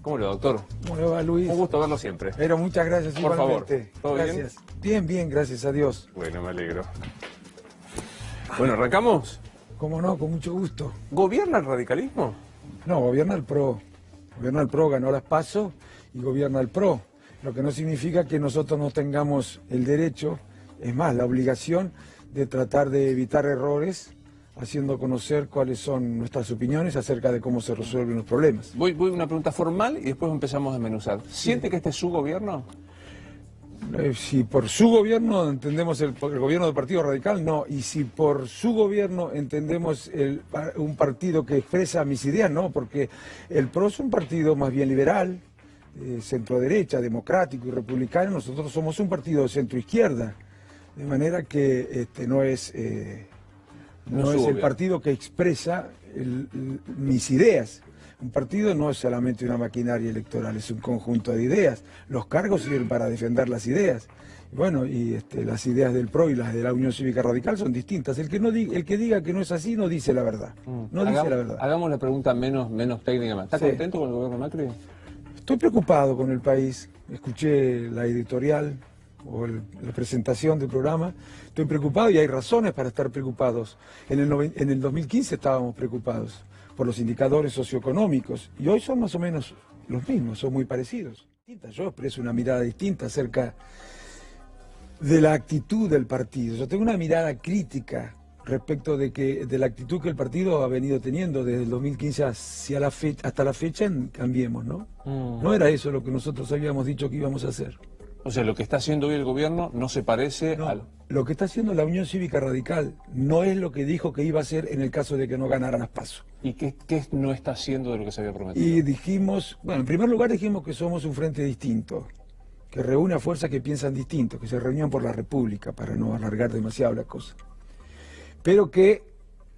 ¿Cómo le va, doctor? ¿Cómo le va, Luis? Un gusto verlo siempre. Pero muchas gracias Por igualmente. favor, ¿todo gracias. Bien, gracias a Dios. Bueno, me alegro. Bueno, ¿arrancamos? Cómo no, con mucho gusto. ¿Gobierna el radicalismo? No, gobierna el PRO. Gobierna el PRO, ganó las PASO y gobierna el PRO. Lo que no significa que nosotros no tengamos el derecho, es más, la obligación de tratar de evitar errores, haciendo conocer cuáles son nuestras opiniones acerca de cómo se resuelven los problemas. Voy a una pregunta formal y después empezamos a desmenuzar. ¿Siente que este es su gobierno? Si por su gobierno entendemos el gobierno del Partido Radical, no. Y si por su gobierno entendemos un partido que expresa mis ideas, no. Porque el PRO es un partido más bien liberal, centro-derecha, democrático y republicano. Nosotros somos un partido de centro-izquierda. De manera que no es el partido que expresa mis ideas. Un partido no es solamente una maquinaria electoral, es un conjunto de ideas. Los cargos sirven para defender las ideas. Bueno, y las ideas del PRO y las de la Unión Cívica Radical son distintas. El que diga que no es así no dice la verdad. No dice la verdad. Hagamos la pregunta menos técnica. ¿Está contento con el gobierno Macri? Estoy preocupado con el país. Escuché la editorial o la presentación del programa. Estoy preocupado y hay razones para estar preocupados. En el 2015 estábamos preocupados por los indicadores socioeconómicos, y hoy son más o menos los mismos, son muy parecidos. Yo expreso una mirada distinta acerca de la actitud del partido. Yo tengo una mirada crítica respecto de la actitud que el partido ha venido teniendo desde el 2015 hasta la fecha en Cambiemos, ¿no? No era eso lo que nosotros habíamos dicho que íbamos a hacer. O sea, lo que está haciendo hoy el gobierno no se parece a... Lo que está haciendo la Unión Cívica Radical no es lo que dijo que iba a hacer en el caso de que no ganaran las PASO. ¿Y qué no está haciendo de lo que se había prometido? Y dijimos, bueno, en primer lugar dijimos que somos un frente distinto, que reúne a fuerzas que piensan distinto, que se reunían por la República, para no alargar demasiado la cosa. Pero que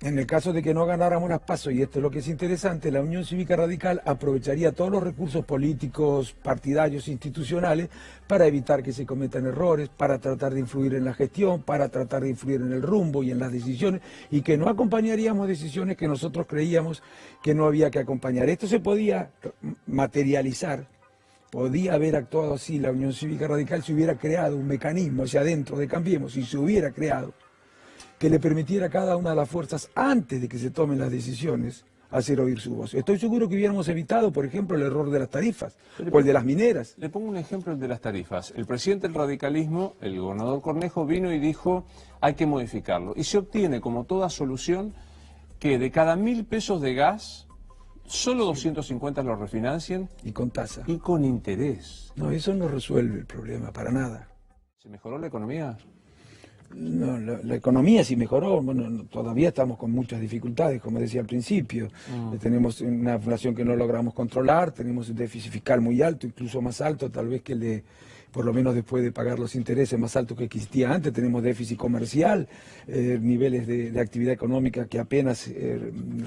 en el caso de que no ganáramos las PASO, y esto es lo que es interesante, la Unión Cívica Radical aprovecharía todos los recursos políticos, partidarios, institucionales, para evitar que se cometan errores, para tratar de influir en la gestión, para tratar de influir en el rumbo y en las decisiones, y que no acompañaríamos decisiones que nosotros creíamos que no había que acompañar. Esto se podía materializar, podía haber actuado así la Unión Cívica Radical si hubiera creado un mecanismo hacia adentro de Cambiemos, si se hubiera creado, que le permitiera a cada una de las fuerzas, antes de que se tomen las decisiones, hacer oír su voz. Estoy seguro que hubiéramos evitado, por ejemplo, el error de las tarifas, o el de las mineras. Le pongo un ejemplo, el de las tarifas. El presidente del radicalismo, el gobernador Cornejo, vino y dijo, hay que modificarlo. Y se obtiene, como toda solución, que de cada 1.000 pesos de gas, solo 250 lo refinancien. Y con tasa. Y con interés. No, eso no resuelve el problema, para nada. ¿Se mejoró la economía? No, la economía sí mejoró, bueno, todavía estamos con muchas dificultades, como decía al principio. Tenemos una inflación que no logramos controlar, tenemos un déficit fiscal muy alto, incluso más alto tal vez que el de, por lo menos después de pagar los intereses, más alto que existía antes. Tenemos déficit comercial, niveles de actividad económica que apenas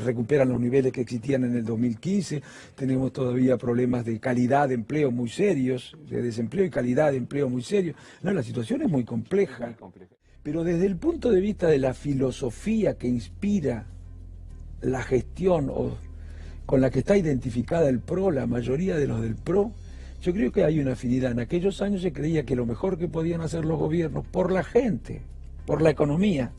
recuperan los niveles que existían en el 2015. Tenemos todavía problemas de calidad de empleo muy serios, de desempleo y calidad de empleo muy serios. No, la situación es muy compleja. Muy compleja. Pero desde el punto de vista de la filosofía que inspira la gestión con la que está identificada el PRO, la mayoría de los del PRO, yo creo que hay una afinidad. En aquellos años se creía que lo mejor que podían hacer los gobiernos por la gente, por la economía.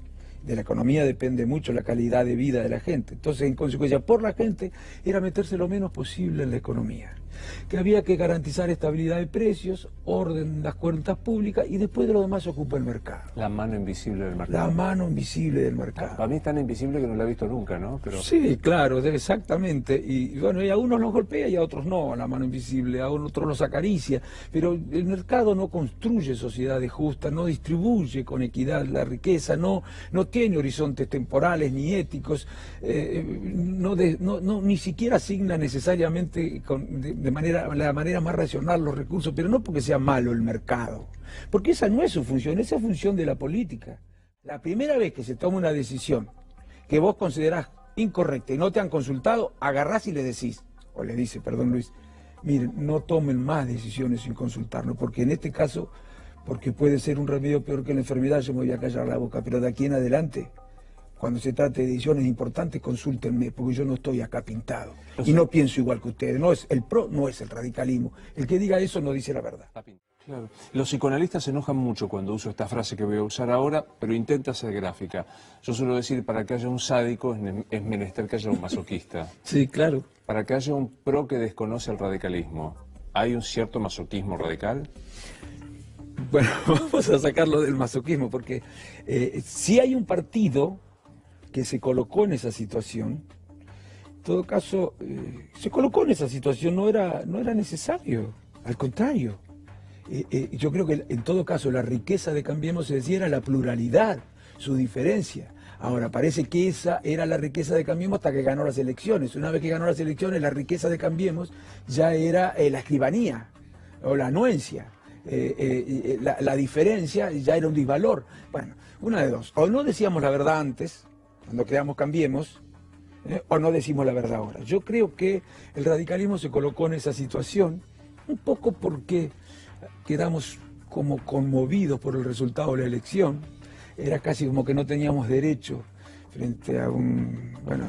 De la economía depende mucho la calidad de vida de la gente. Entonces, en consecuencia, por la gente, era meterse lo menos posible en la economía. Que había que garantizar estabilidad de precios, orden en las cuentas públicas, y después de lo demás se ocupa el mercado. La mano invisible del mercado. La mano invisible del mercado. Para mí es tan invisible que no la he visto nunca, ¿no? Pero... Sí, claro, exactamente. Y bueno, y a unos los golpea y a otros no, la mano invisible, a otros los acaricia. Pero el mercado no construye sociedades justas, no distribuye con equidad la riqueza, no tiene horizontes temporales ni éticos, ni siquiera asigna necesariamente la manera más racional los recursos, pero no porque sea malo el mercado, porque esa no es su función, esa es función de la política. La primera vez que se toma una decisión que vos considerás incorrecta y no te han consultado, agarrás y le decís, o le dice, perdón Luis, miren, no tomen más decisiones sin consultarnos, porque en este caso, porque puede ser un remedio peor que la enfermedad, yo me voy a callar la boca, pero de aquí en adelante, cuando se trate de decisiones importantes, consúltenme, porque yo no estoy acá pintado. Y no pienso igual que ustedes. No es el PRO, no es el radicalismo. El que diga eso no dice la verdad. Claro. Los psicoanalistas se enojan mucho cuando uso esta frase que voy a usar ahora, pero intenta ser gráfica. Yo suelo decir, para que haya un sádico es menester que haya un masoquista. Sí, claro. Para que haya un PRO que desconoce el radicalismo, ¿hay un cierto masoquismo radical? Bueno, vamos a sacarlo del masoquismo, porque si hay un partido que se colocó en esa situación, en todo caso, se colocó en esa situación, no era necesario, al contrario. Yo creo que en todo caso la riqueza de Cambiemos, se decía, era la pluralidad, su diferencia. Ahora, parece que esa era la riqueza de Cambiemos hasta que ganó las elecciones. Una vez que ganó las elecciones, la riqueza de Cambiemos ya era la escribanía o la anuencia. La diferencia ya era un disvalor. Bueno, una de dos. O no decíamos la verdad antes, cuando creamos Cambiemos, o no decimos la verdad ahora. Yo creo que el radicalismo se colocó en esa situación un poco porque quedamos como conmovidos por el resultado de la elección. Era casi como que no teníamos derecho frente a bueno,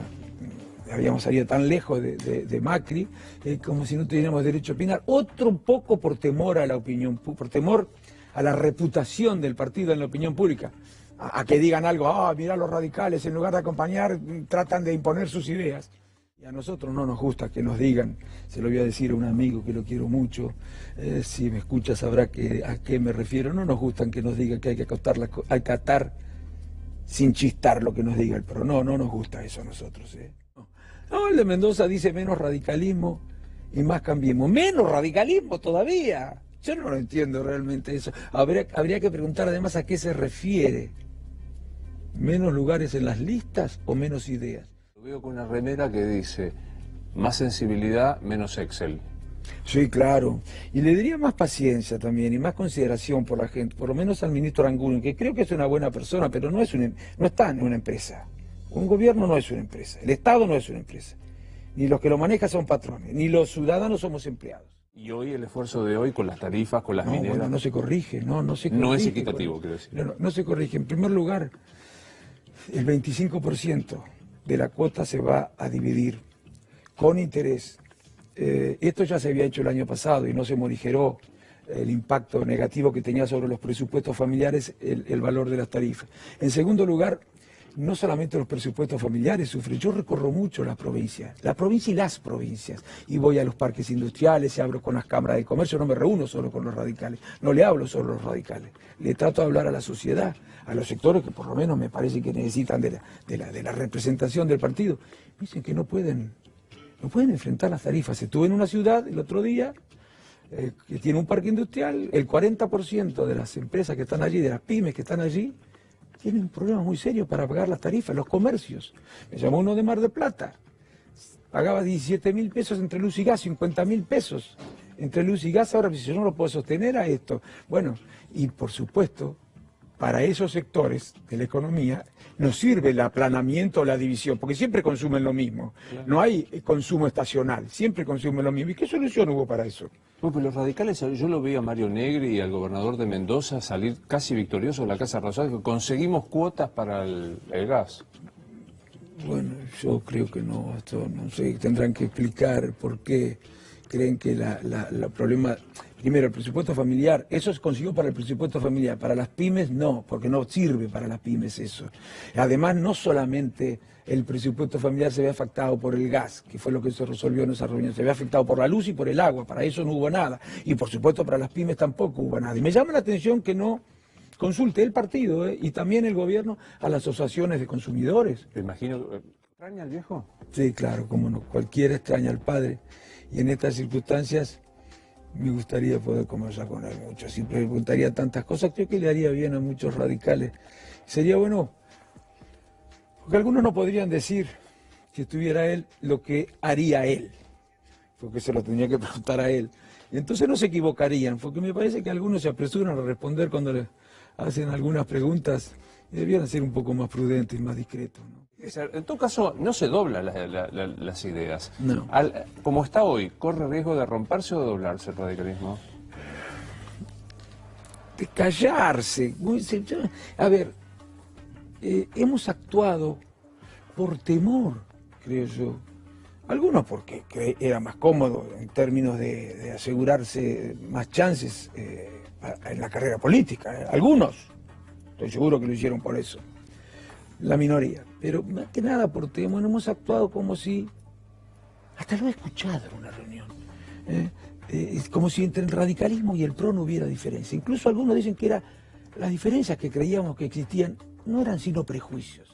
habíamos salido tan lejos de Macri, como si no tuviéramos derecho a opinar. Otro un poco por temor a la opinión, por temor a la reputación del partido en la opinión pública. A que digan algo, mirá, los radicales en lugar de acompañar tratan de imponer sus ideas. Y a nosotros no nos gusta que nos digan, se lo voy a decir a un amigo que lo quiero mucho, si me escucha sabrá a qué me refiero. No nos gustan que nos digan que hay que acatar sin chistar lo que nos diga el PRO. No nos gusta eso a nosotros. No, el de Mendoza dice menos radicalismo y más Cambiemos. Menos radicalismo todavía. Yo no lo entiendo realmente eso. Habría que preguntar además a qué se refiere. ¿Menos lugares en las listas o menos ideas? Veo con una remera que dice, más sensibilidad, menos Excel. Sí, claro. Y le diría más paciencia también y más consideración por la gente, por lo menos al ministro Aranguren, que creo que es una buena persona, pero no está en una empresa. Un gobierno no es una empresa, el Estado no es una empresa. Ni los que lo manejan son patrones, ni los ciudadanos somos empleados. Y hoy el esfuerzo de hoy con las tarifas, con las mineras... Bueno, no se corrige, no se corrige. No es equitativo, quiero decir. No se corrige. En primer lugar, el 25% de la cuota se va a dividir con interés. Esto ya se había hecho el año pasado y no se morigeró el impacto negativo que tenía sobre los presupuestos familiares el valor de las tarifas. En segundo lugar, no solamente los presupuestos familiares sufren, yo recorro mucho la provincia y las provincias, y voy a los parques industriales y hablo con las cámaras de comercio, no me reúno solo con los radicales, no le hablo solo a los radicales, le trato de hablar a la sociedad, a los sectores que por lo menos me parece que necesitan de la representación del partido. Dicen que no pueden enfrentar las tarifas. Estuve en una ciudad el otro día que tiene un parque industrial, el 40% de las empresas que están allí, de las pymes que están allí, tienen un problema muy serio para pagar las tarifas, los comercios. Me llamó uno de Mar del Plata, pagaba 17.000 pesos entre luz y gas, 50.000 pesos entre luz y gas, ahora si yo no lo puedo sostener a esto. Bueno, y por supuesto, para esos sectores de la economía nos sirve el aplanamiento o la división, porque siempre consumen lo mismo. Claro. No hay consumo estacional, siempre consumen lo mismo. ¿Y qué solución hubo para eso? Bueno, pues los radicales, yo lo vi a Mario Negri y al gobernador de Mendoza salir casi victoriosos de la Casa Rosada, que conseguimos cuotas para el gas. Bueno, yo creo que no, esto no sé, tendrán que explicar por qué creen que el problema... Primero, el presupuesto familiar, eso se consiguió para el presupuesto familiar, para las pymes no, porque no sirve para las pymes eso. Además, no solamente el presupuesto familiar se ve afectado por el gas, que fue lo que se resolvió en esa reunión, se ve afectado por la luz y por el agua, para eso no hubo nada. Y por supuesto para las pymes tampoco hubo nada. Y me llama la atención que no consulte el partido y también el gobierno a las asociaciones de consumidores. Me imagino, ¿extraña al viejo? Sí, claro, como no, cualquiera extraña al padre. Y en estas circunstancias... me gustaría poder conversar con él mucho, siempre me preguntaría tantas cosas, creo que le haría bien a muchos radicales. Sería bueno, porque algunos no podrían decir, si estuviera él, lo que haría él, porque se lo tendría que preguntar a él. Y entonces no se equivocarían, porque me parece que algunos se apresuran a responder cuando le hacen algunas preguntas, y debieran ser un poco más prudentes y más discretos, ¿no? En todo caso, no se doblan las ideas. No. Como está hoy, ¿corre riesgo de romperse o de doblarse el radicalismo? De callarse. A ver, hemos actuado por temor, creo yo. Algunos porque era más cómodo en términos de asegurarse más chances en la carrera política. Algunos, estoy seguro que lo hicieron por eso. La minoría. Pero más que nada por temor, hemos actuado como si, hasta lo he escuchado en una reunión, como si entre el radicalismo y el PRO no hubiera diferencia. Incluso algunos dicen que las diferencias que creíamos que existían no eran sino prejuicios.